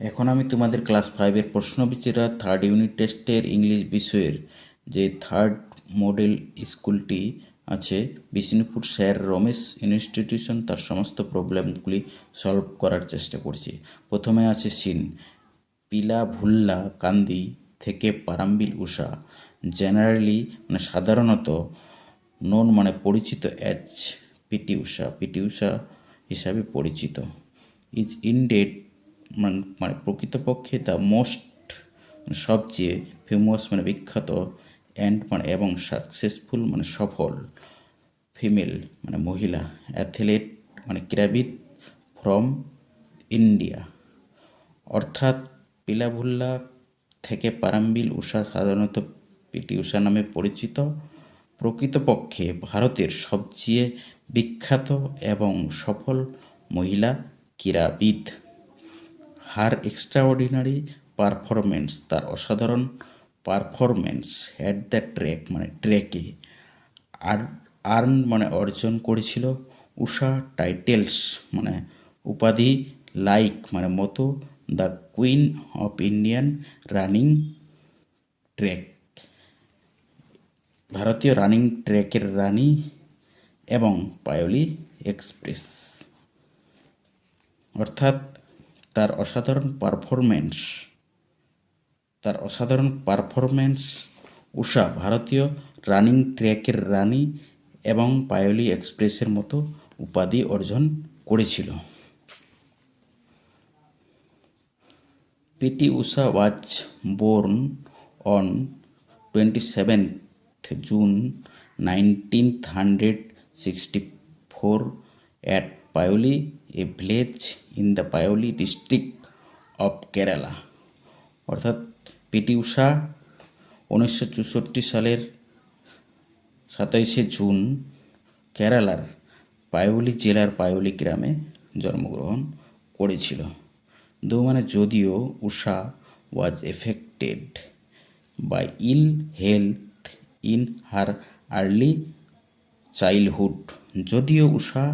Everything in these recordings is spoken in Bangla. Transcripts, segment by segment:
এখন আমি তোমাদের ক্লাস 5-এর প্রশ্নবিচিত্রা থার্ড ইউনিট টেস্টের ইংলিশ বিষয়ের যে থার্ড মডেল স্কুলটি আছে বিষ্ণুপুর স্যার রমেশ ইনস্টিটিউশন তার সমস্ত প্রবলেমগুলি সলভ করার চেষ্টা করছি। প্রথমে আছে সিন পিলা ভুল্লা কান্দি থেকে পারাম্বিল উষা, জেনারেলি সাধারণত নোন পরিচিত অ্যাজ পিটি উষা হিসাবে পরিচিত। ইজ ইনডেড প্রকৃতপক্ষে দ্য মোস্ট সবচেয়ে ফেমাস বিখ্যাত অ্যান্ড এবং সাকসেসফুল সফল ফিমেল মহিলা অ্যাথলেট ক্রীড়াবিদ ফ্রম ইন্ডিয়া। অর্থাৎ পিলাভুল্লা থেকে পারাম্বিল উষা সাধারণত পিটি উষা নামে পরিচিত, প্রকৃতপক্ষে ভারতের সবচেয়ে বিখ্যাত এবং সফল মহিলা ক্রীড়াবিদ। হার এক্সট্রাঅর্ডিনারি পারফরমেন্স, তার অসাধারণ পারফরমেন্স অ্যাট দ্য ট্র্যাক ট্র্যাকে অর্জন করেছিল উষা টাইটেলস উপাধি লাইক মতো the queen of Indian running track, ভারতীয় রানিং ট্র্যাকের রানী এবং পায়োলি এক্সপ্রেস। অর্থাৎ তার অসাধারণ পারফরমেন্স উষা ভারতীয় রানিং ট্র্যাকের রানী এবং পায়োলি এক্সপ্রেসের মতো উপাধি অর্জন করেছিল। PT Usha was born on 27th June 1964 at Paioli, a village in the Paioli district of Kerala। অর্থাৎ পিটি উষা 1964 সালের 27শে জুন কেরালার পায়োলি জেলার পায়োলি গ্রামে জন্মগ্রহণ করেছিল। যদিও Usha was affected by ill health in her early childhood, যদিও উষা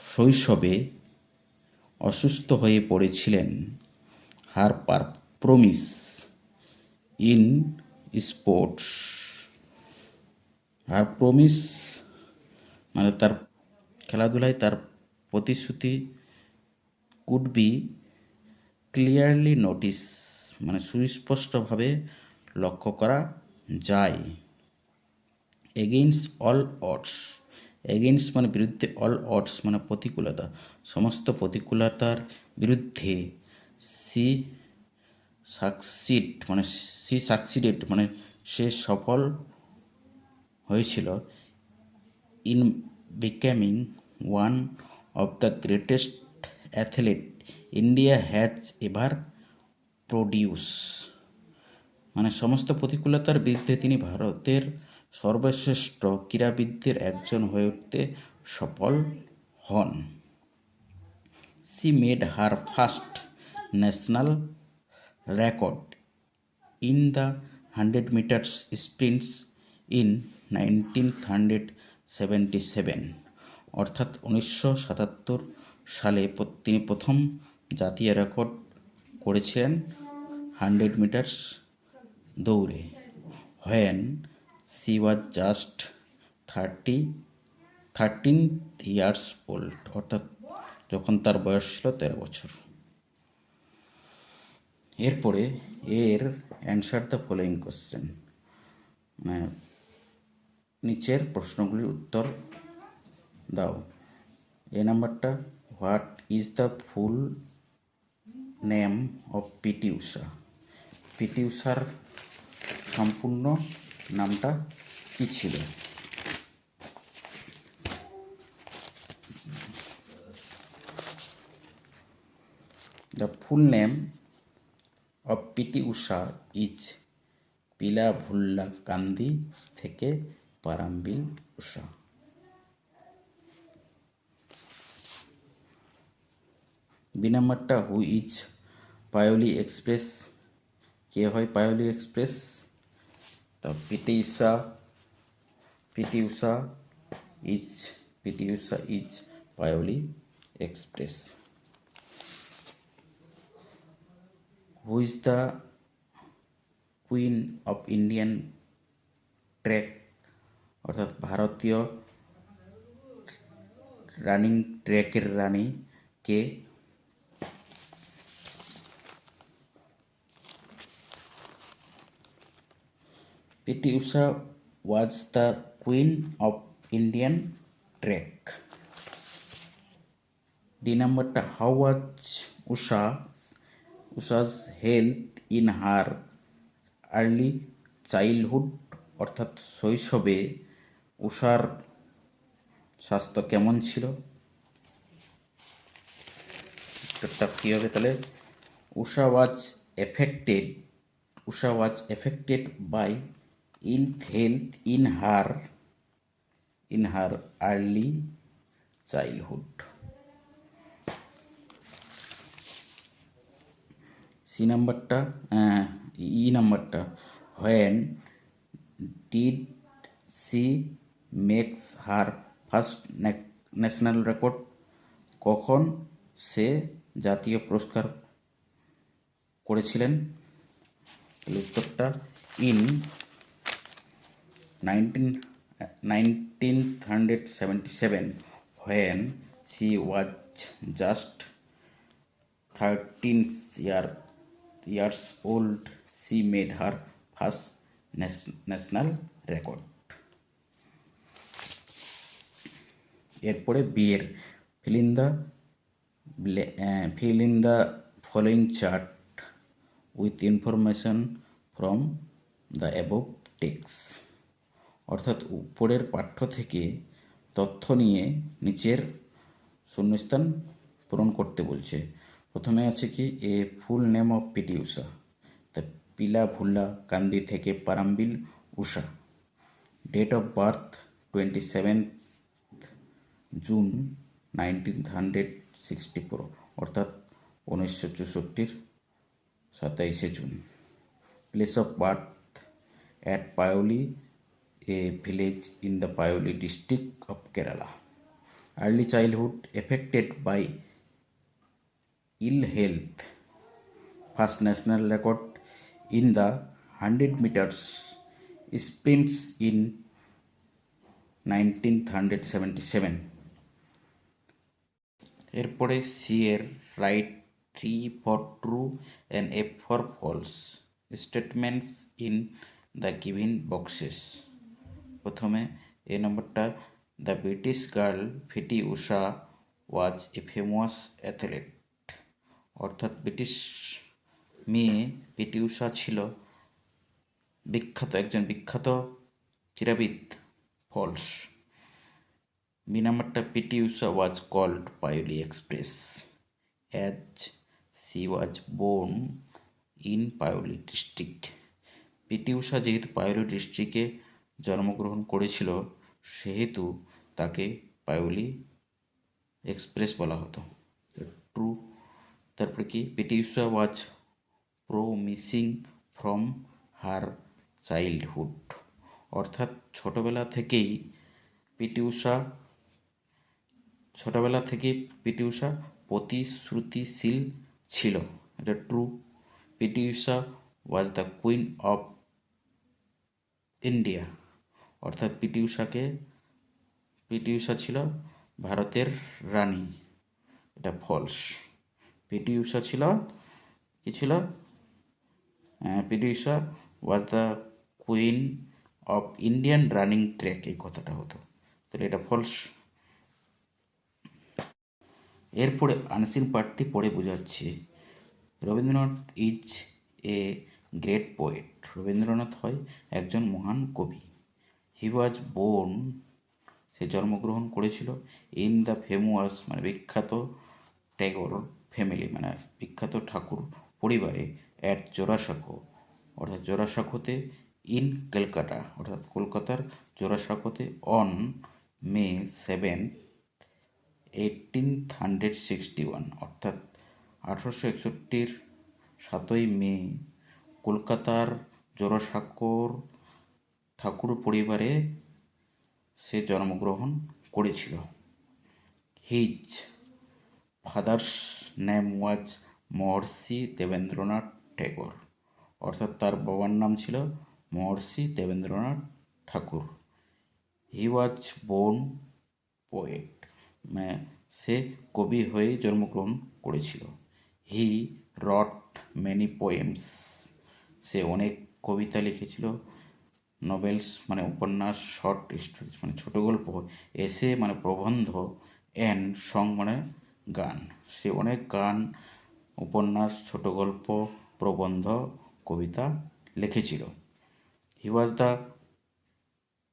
শৈশবে অসুস্থ হয়ে পড়েছিলেন, her promise in sports, her promise তার খেলাধুলায় তার প্রতিশ্রুতি কুড বি ক্লিয়ারলি নোটিস সুস্পষ্টভাবে লক্ষ্য করা যায়। এগেইনস্ট অল অডস, এগেইনস্ট বিরুদ্ধে, অল অডস প্রতিকূলতা, সমস্ত প্রতিকূলতার বিরুদ্ধে, সি সাকসিডেড সে সফল হয়েছিল in becoming one of the greatest athlete India has ever produce, সমস্ত প্রতিকূলতার বিরুদ্ধে তিনি ভারতের সর্বশ্রেষ্ঠ ক্রীড়াবিদদের একজন হয়ে উঠতে সফল হন। She made her first national record in the 100 metres sprints in 1977। অর্থাৎ 1977 সালে তিনি প্রথম জাতীয় রেকর্ড করেছিলেন 100 মিটার্স দৌড়ে, when she was just 13 years old, অর্থাৎ যখন তার বয়স ছিল 13 বছর। এরপরে এর অ্যান্সার দ্য ফলোয়িং কোশ্চেন, নিচের প্রশ্নগুলির উত্তর দাও। এ নাম্বারটা, what is the full name of PT Usha? PT উষার সম্পূর্ণ নামটা কী ছিল? The full name of PT Usha is Pilavullakandi Thekkeparambil Usha. B নাম্বারটা, হু ইজ পায়োলি এক্সপ্রেস? কে হয় পায়োলি এক্সপ্রেস? তা PT Usha is Payyoli express. Who is the queen of Indian track, অর্থাৎ ভারতীয় রানিং ট্র্যাকের রানী কে? PT Usha was the queen of Indian track. D নাম্বারটা, how was Usha's health in her early childhood, অর্থাৎ শৈশবে উষার স্বাস্থ্য কেমন ছিল? উত্তরটা কী হবে তাহলে? Usha was affected by ill health in her early childhood. E নাম্বারটা, when did she makes her first national record, কখন সে জাতীয় পুরস্কার করেছিলেন? উত্তরটা, in 1977, when she was just 13 years old, she made her first national record. এরপরে বিয়ের fill in the following chart with information from the above text, অর্থাৎ উপরের পাঠ্য থেকে তথ্য নিয়ে নিচের শূন্যস্থান পূরণ করতে বলছে। প্রথমে আছে কি, এ ফুল নেম অফ পিটি উষা, তা পিলা ভুল্লা কান্দি Thekkeparambil Usha. Date of birth 27 June 1964, অর্থাৎ 1964 27 June. Place of birth at Payoli, a village in the Payoli district of Kerala. Early childhood affected by ill health. First national record in the 100 meters sprints in 1977. এরপরে সি এর right 3 for true and F for false statements in the given boxes. প্রথমে এ নম্বরটা, the British girl PT Usha was a famous athlete, অর্থাৎ ব্রিটিশ মেয়ে পিটি উষা ছিল একজন বিখ্যাত ক্রীড়াবিদ। ফলস। বি নাম্বারটা, PT Usha was called Payyoli express as she was born in Payyoli district. PT Usha যেহেতু পায়োলি ডিস্ট্রিক্টে জন্মগ্রহণ করেছিল সেহেতু তাকে পায়োলি এক্সপ্রেস বলা হতো। ট্রু। তারপরে কি, PT Usha was promising from her childhood, অর্থাৎ ছোটবেলা থেকেই পিটি উষা প্রতিশ্রুতিশীল ছিল। এটা true. PT Usha was the queen of India, অর্থাৎ পিটি উষা ছিল ভারতের রানী। এটা ফলস। পিটি উষা ছিল PT Usha was the queen of Indian running track, এই কথাটা হতো, তাহলে এটা ফলস। এরপরে আনসিন পার্টটি পড়ে বোঝাচ্ছি। Rabindranath is a great poet, Rabindranath হয় একজন মহান কবি। হি ওয়াজ বোর্ন, সে জন্মগ্রহণ করেছিল। ইন দ্য ফেমাস, মানে বিখ্যাত, ট্যাগর ফ্যামিলি, মানে বিখ্যাত ঠাকুর পরিবারে। অ্যাট জোড়াসাঁকো, অর্থাৎ জোড়াসাঁকোতে। ইন কলকাতা, অর্থাৎ কলকাতার জোড়াসাঁকোতে। অন মে 7, 1861, অর্থাৎ 1861 7ই মে কলকাতার জোড়াসাঁকোর ঠাকুর পরিবারে সে জন্মগ্রহণ করেছিল। হিজ ফাদার্স নেম ওয়াজ মহর্ষি দেবেন্দ্রনাথ ট্যাগর, অর্থাৎ তার বাবার নাম ছিল মহর্ষি দেবেন্দ্রনাথ ঠাকুর। হি ওয়াজ বোর্ন পোয়েট, মানে সে কবি হয়ে জন্মগ্রহণ করেছিল। হি রট মেনি পোয়েমস, সে অনেক কবিতা লিখেছিল। নোবেলস মানে উপন্যাস, শর্ট স্টোরিজ মানে ছোট গল্প, এসে মানে প্রবন্ধ, অ্যান্ড সং মানে গান, সে অনেক গান, উপন্যাস, ছোট গল্প, প্রবন্ধ, কবিতা লিখেছিল। He was the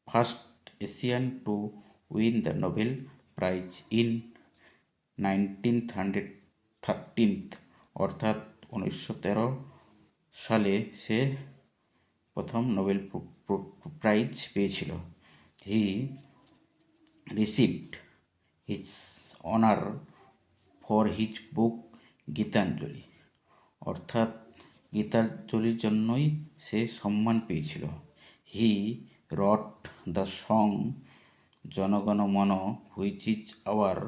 first Asian to win the Nobel prize in 1913, অর্থাৎ 1913 সালে সে প্রথম নোবেল প্রাইজ পেয়েছিল। He received his honour for his book Gitanjali, অর্থাৎ গীতাঞ্জলির জন্যই সে সম্মান পেয়েছিল। হি রট the song Jana Gana Mana which is our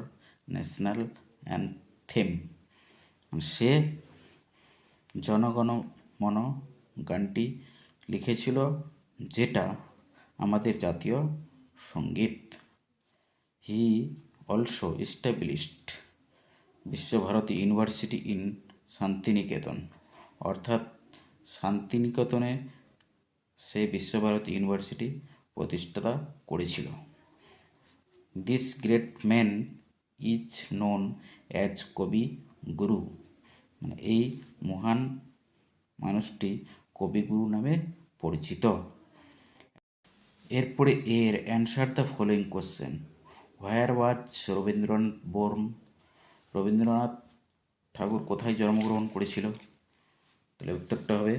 national anthem, সে জনগণ মন গানটি লিখেছিল, যেটা আমাদের জাতীয় সঙ্গীত। He also established Visva Bharati university in Santiniketan, অর্থাৎ শান্তিনিকেতনে সে বিশ্বভারতী ইউনিভার্সিটি প্রতিষ্ঠাতা করেছিল। This great man is known as Kabiguru, মানে এই মহান মানুষটি কবিগুরু নামে পরিচিত। এরপরে এর answer the following question. Where was Rabindranath born, Rabindranath Thakur কোথায় জন্মগ্রহণ করেছিল? তাহলে উত্তরটা হবে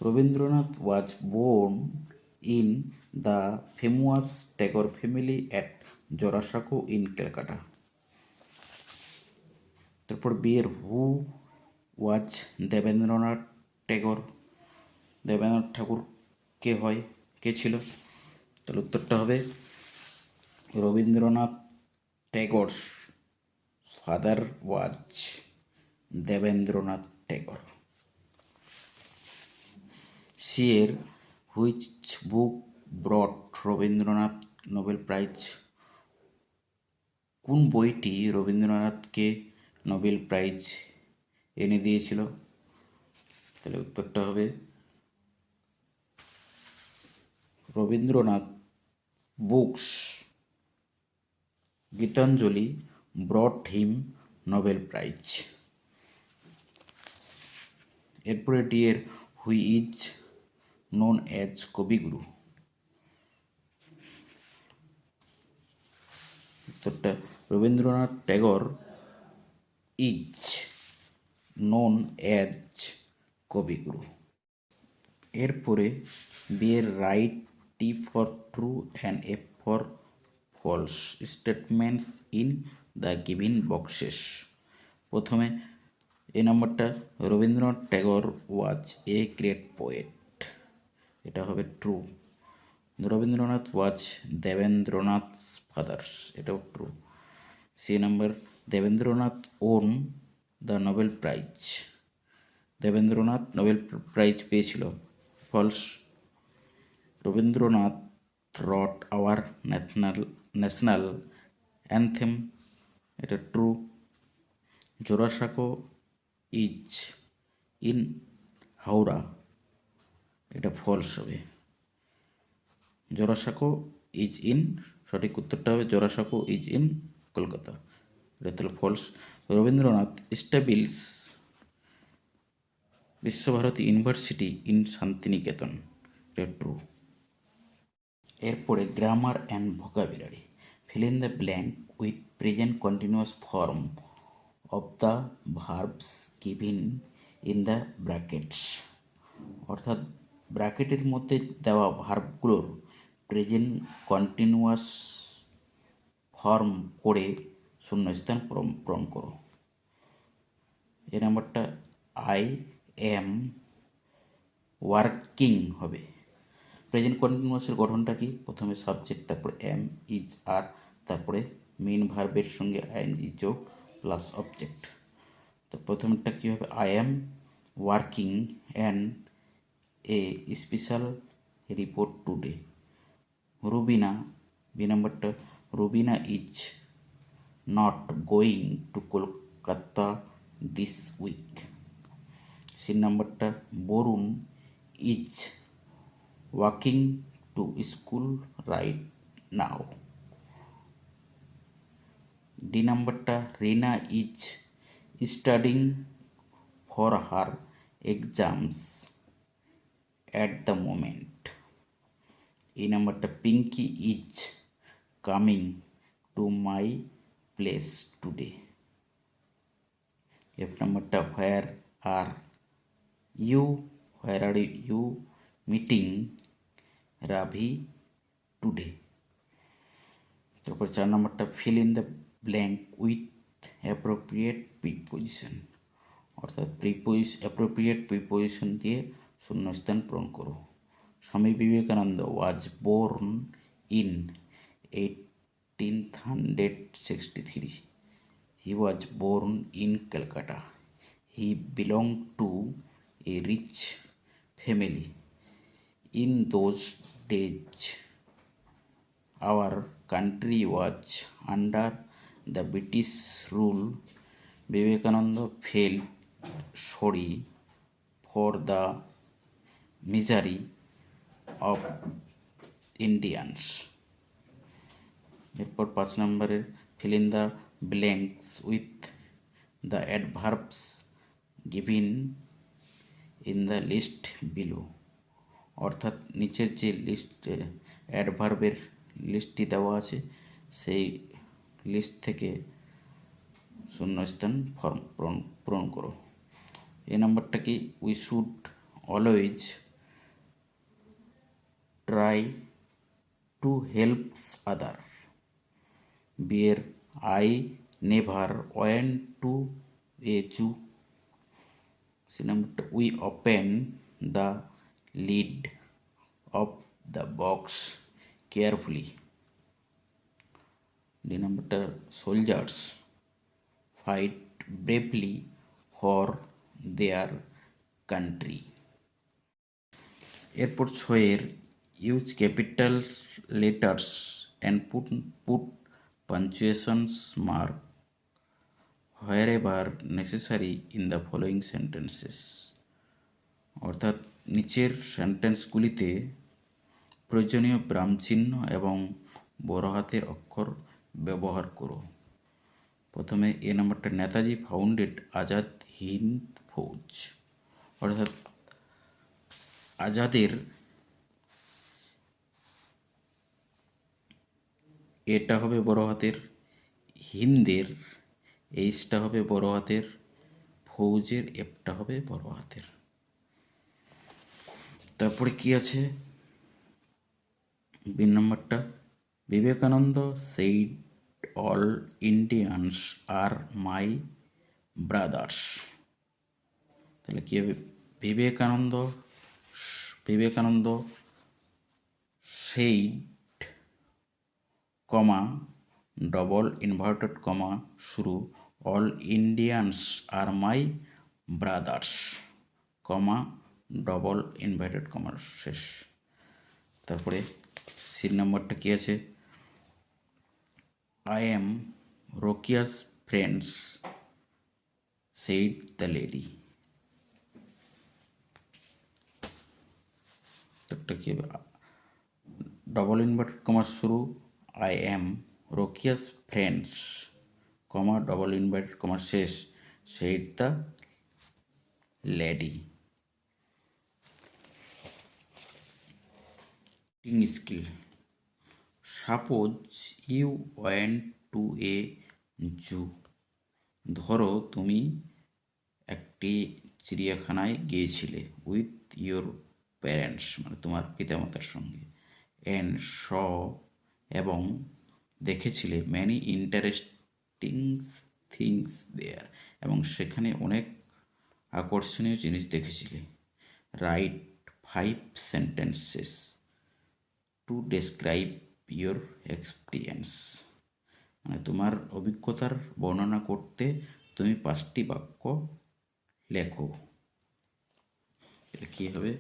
Rabindranath was born in the famous Tagore family at Jorasanko in Calcutta. তারপর বিয়ের হু ওয়াজ দেবেন্দ্রনাথ ট্যাগর, দেবেন্দ্রনাথ ঠাকুর কে ছিল? তাহলে উত্তরটা হবে রবীন্দ্রনাথ ট্যাগর ফাদার ওয়াজ দেবেন্দ্রনাথ ট্যাগর। সিয়ের which book brought Rabindranath Nobel prize, কোন বইটি রবীন্দ্রনাথকে নোবেল প্রাইজ এনে দিয়েছিল? তাহলে উত্তরটা হবে Rabindranath books Gitanjali brought him Nobel prize. এরপরে ডি এর who is known as Kabiguru, উত্তরটা Rabindranath Tagore is known as Kabiguru. এরপরে বি এর write T for true and F for false statements in the given boxes. প্রথমে এ নম্বরটা, Rabindranath Tagore was a great poet, এটা হবে true. Rabindranath was Debendranath father's, এটাও true. C number, Debendranath won the Nobel prize, Debendranath Nobel prize পেয়েছিল, false. Rabindranath wrote our national anthem, এটা true. Jorasanko is in Howrah, এটা ফলস হবে। জোড়াসাঁকো ইজ ইন, সঠিক উত্তরটা হবে জোড়াসাঁকো ইজ ইন কলকাতা, এটা তাহলে false. Rabindranath establish Visva Bharati university in Santiniketan, এটা ট্রু। এরপরে grammar and vocabulary, fill in the blank with present continuous form of the verbs given in the brackets, অর্থাৎ ব্র্যাকেটের মধ্যে দেওয়া ভার্বগুলোর প্রেজেন্ট কন্টিনিউয়াস ফর্ম করে শূন্যস্থান পূরণ করো। এ নাম্বারটা আই এম ওয়ার্কিং হবে। প্রেজেন্ট কন্টিনিউয়াসের গঠনটা কি? প্রথমে সাবজেক্ট, তারপরে এম, ইজ, আর, তারপরে মেইন ভার্বের সঙ্গে আইএনজি যোগ, প্লাস অবজেক্ট। তো প্রথমটা কী হবে, I am working an a special report today. Rubina, B নাম্বারটা, Rubina is not going to Kolkata this week. C নাম্বারটা, Varun is walking to school right now. D নাম্বারটা, Rina is studying for her exams at the moment. E নাম্বারটা, Pinky is coming to my place today. F নাম্বারটা, where are you meeting Ravi today. তারপর 4 নম্বরটা, fill in the blank with appropriate preposition, অর্থাৎ অ্যাপ্রোপ্রিয়েট প্রিপোজিশন দিয়ে শূন্যস্থান পূরণ করো। Swami Vivekananda was born in 1863. He was born in Calcutta. He belonged to a rich family. In those days, our country was under the British rule. Vivekananda felt sorry for the misery of Indians. এরপর 5 নম্বরের fill in the blanks with the adverbs given in the list below, অর্থাৎ নিচের যে লিস্ট অ্যাডভার্বের লিস্টটি দেওয়া আছে সেই লিস্ট থেকে শূন্যস্থান পূরণ করো। এই নাম্বারটা কি, we should always try to helps other. বিয়ের I never went to a zoo. C নাম্বারটা, we open the lid of the box carefully. D নাম্বারটা, soldiers fight bravely for their country. এরপর 6-এর use capital letters and put punctuations mark wherever necessary in the following sentences, অর্থাৎ নিচের সেন্টেন্সগুলিতে প্রয়োজনীয় বিরাম চিহ্ন এবং বড় হাতের অক্ষর ব্যবহার করো। প্রথমে এ নাম্বারটা, নেতাজি ফাউন্ডেড আজাদ হিন্দ ফৌজ, অর্থাৎ আজাদের এটা হবে বড় হাতের, হিন্দের এইচটা হবে বড় হাতের, ফৌজের এফটা হবে বড় হাতের। তারপরে কি আছে, বি নাম্বারটা, Vivekananda said all Indians are my brothers. তাহলে কি হবে, Vivekananda said comma double inverted comma শুরু, all Indians are my brothers comma double inverted কমার শেষ। তারপরে সি নম্বরটা কি আছে, I am Rokeya's friends said the lady. তারপরটা কি হবে, ডবল ইনভার্টেড কমার শুরু, I am Rokeya's friends comma double inverted কমার শেষ, সেইড দ্য লেডি। স্কিল, suppose you went to a zoo. ধরো তুমি একটি চিড়িয়াখানায় গিয়েছিলে উইথ ইউর প্যারেন্টস, মানে তোমার পিতামাতার সঙ্গে, অ্যান্ড শ এবং দেখেছিলে ম্যানি ইন্টারেস্টিং থিংস দেয়ার, এবং সেখানে অনেক আকর্ষণীয় জিনিস দেখেছিলে। Right 5 sentences to describe your experience. মানে তোমার অভিজ্ঞতার বর্ণনা করতে তুমি 5টি বাক্য লেখো। এটা কী হবে?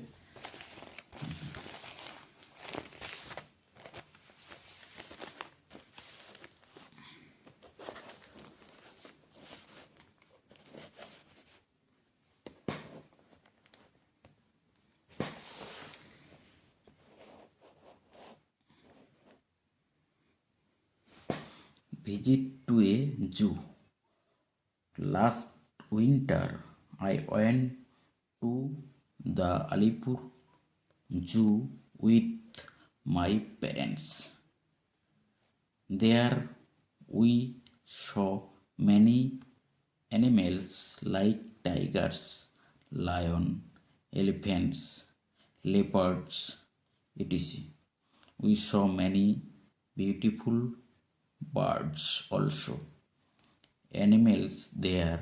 Visit to a zoo. Last winter, I went to the Alipur Zoo with my parents. There we saw many animals like tigers, lion, elephants, leopards, etc. We saw many beautiful birds also. Animals there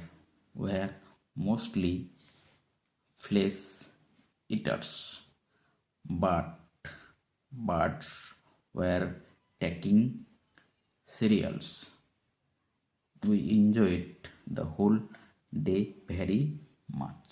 were mostly flesh eaters, but birds were taking cereals. We enjoyed the whole day very much.